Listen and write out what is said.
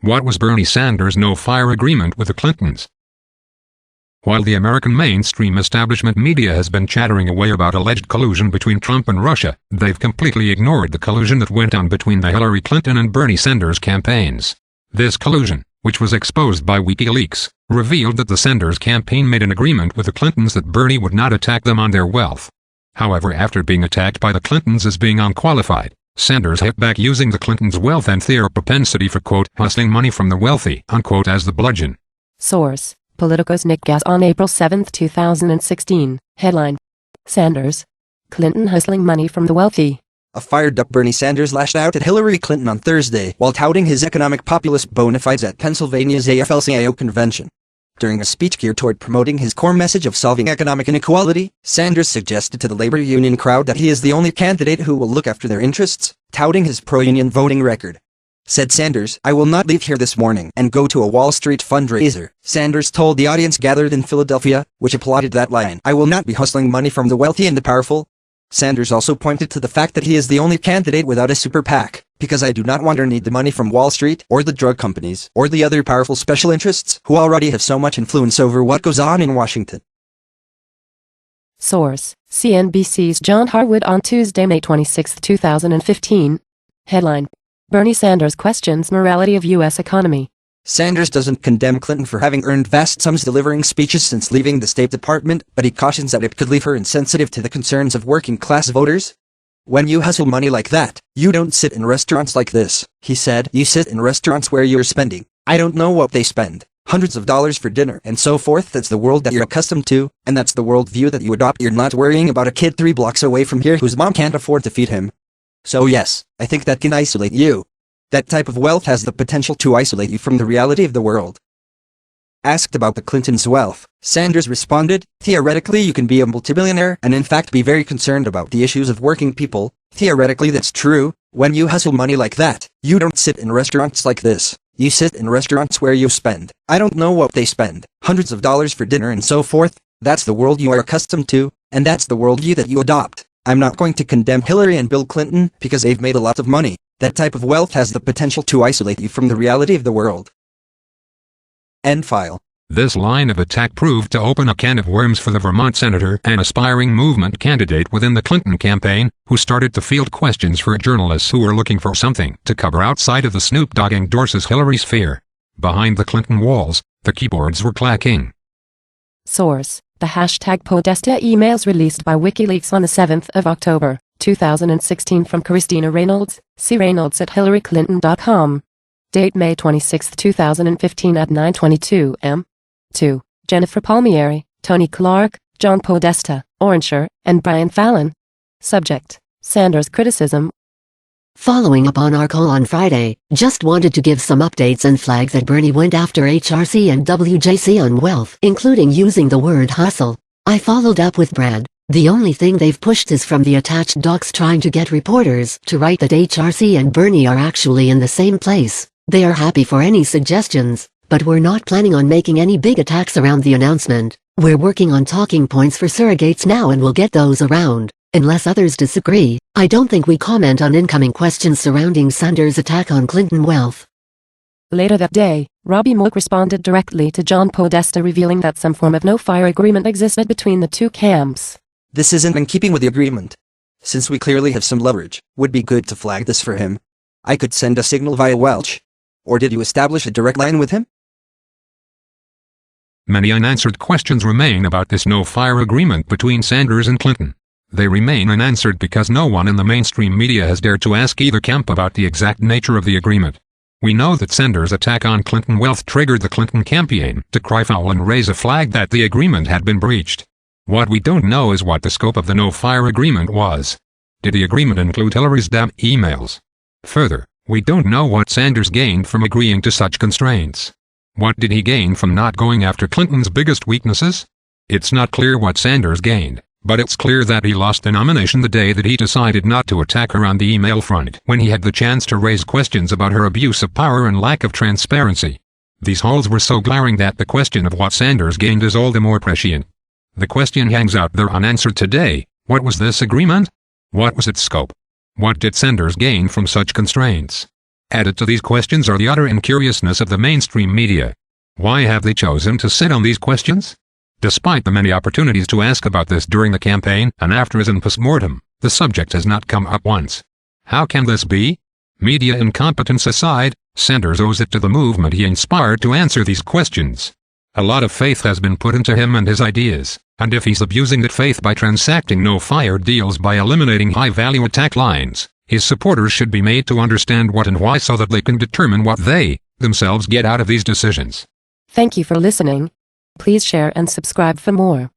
What was Bernie Sanders' no-fire agreement with the Clintons? While the American mainstream establishment media has been chattering away about alleged collusion between Trump and Russia, they've completely ignored the collusion that went on between the Hillary Clinton and Bernie Sanders campaigns. This collusion, which was exposed by WikiLeaks, revealed that the Sanders campaign made an agreement with the Clintons that Bernie would not attack them on their wealth. However, after being attacked by the Clintons as being unqualified, Sanders hit back using the Clintons' wealth and their propensity for, quote, hustling money from the wealthy, unquote, as the bludgeon. Source: Politico's Nick Gass on April 7, 2016. Headline: Sanders, Clinton hustling money from the wealthy. A fired-up Bernie Sanders lashed out at Hillary Clinton on Thursday while touting his economic populist bona fides at Pennsylvania's AFL-CIO convention. During a speech geared toward promoting his core message of solving economic inequality, Sanders suggested to the labor union crowd that he is the only candidate who will look after their interests, touting his pro-union voting record. Said Sanders, "I will not leave here this morning and go to a Wall Street fundraiser," Sanders told the audience gathered in Philadelphia, which applauded that line. "I will not be hustling money from the wealthy and the powerful." Sanders also pointed to the fact that he is the only candidate without a super PAC, "because I do not want or need the money from Wall Street, or the drug companies, or the other powerful special interests, who already have so much influence over what goes on in Washington." Source: CNBC's John Harwood on Tuesday, May 26, 2015. Headline: Bernie Sanders questions morality of U.S. economy. Sanders doesn't condemn Clinton for having earned vast sums delivering speeches since leaving the State Department, but he cautions that it could leave her insensitive to the concerns of working-class voters. "When you hustle money like that, you don't sit in restaurants like this," he said. "You sit in restaurants where you're spending. I don't know what they spend. Hundreds of dollars for dinner and so forth. That's the world that you're accustomed to, and that's the worldview that you adopt. You're not worrying about a kid 3 blocks away from here whose mom can't afford to feed him. So yes, I think that can isolate you. That type of wealth has the potential to isolate you from the reality of the world." Asked about the Clintons' wealth, Sanders responded, "Theoretically you can be a multimillionaire and in fact be very concerned about the issues of working people. Theoretically that's true. When you hustle money like that, you don't sit in restaurants like this. You sit in restaurants where you spend. I don't know what they spend. Hundreds of dollars for dinner and so forth. That's the world you are accustomed to, and that's the worldview that you adopt. I'm not going to condemn Hillary and Bill Clinton because they've made a lot of money. That type of wealth has the potential to isolate you from the reality of the world." End file. This line of attack proved to open a can of worms for the Vermont senator and aspiring movement candidate within the Clinton campaign, who started to field questions for journalists who were looking for something to cover outside of the Snoop Dogg endorses Hillary sphere. Behind the Clinton walls, the keyboards were clacking. Source: the hashtag Podesta emails released by WikiLeaks on the 7th of October, 2016 from Christina Reynolds, creynolds@hillaryclinton.com. Date May 26, 2015 at 9:22 m. 2. Jennifer Palmieri, Tony Clark, John Podesta, Orancher, and Brian Fallon. Subject: Sanders criticism. Following up on our call on Friday, just wanted to give some updates and flag that Bernie went after HRC and WJC on wealth, including using the word hustle. I followed up with Brad. The only thing they've pushed is from the attached docs trying to get reporters to write that HRC and Bernie are actually in the same place. They are happy for any suggestions, but we're not planning on making any big attacks around the announcement. We're working on talking points for surrogates now and we'll get those around. Unless others disagree, I don't think we comment on incoming questions surrounding Sanders' attack on Clinton wealth. Later that day, Robbie Mook responded directly to John Podesta, revealing that some form of no-fire agreement existed between the two camps. "This isn't in keeping with the agreement. Since we clearly have some leverage, would be good to flag this for him. I could send a signal via Welch. Or did you establish a direct line with him?" Many unanswered questions remain about this no-fire agreement between Sanders and Clinton. They remain unanswered because no one in the mainstream media has dared to ask either camp about the exact nature of the agreement. We know that Sanders' attack on Clinton wealth triggered the Clinton campaign to cry foul and raise a flag that the agreement had been breached. What we don't know is what the scope of the no-fire agreement was. Did the agreement include Hillary's damn emails? Further, we don't know what Sanders gained from agreeing to such constraints. What did he gain from not going after Clinton's biggest weaknesses? It's not clear what Sanders gained. But it's clear that he lost the nomination the day that he decided not to attack her on the email front, when he had the chance to raise questions about her abuse of power and lack of transparency. These holes were so glaring that the question of what Sanders gained is all the more prescient. The question hangs out there unanswered today. What was this agreement? What was its scope? What did Sanders gain from such constraints? Added to these questions are the utter incuriousness of the mainstream media. Why have they chosen to sit on these questions? Despite the many opportunities to ask about this during the campaign and after as in postmortem, the subject has not come up once. How can this be? Media incompetence aside, Sanders owes it to the movement he inspired to answer these questions. A lot of faith has been put into him and his ideas, and if he's abusing that faith by transacting no-fire deals by eliminating high-value attack lines, his supporters should be made to understand what and why so that they can determine what they, themselves, get out of these decisions. Thank you for listening. Please share and subscribe for more.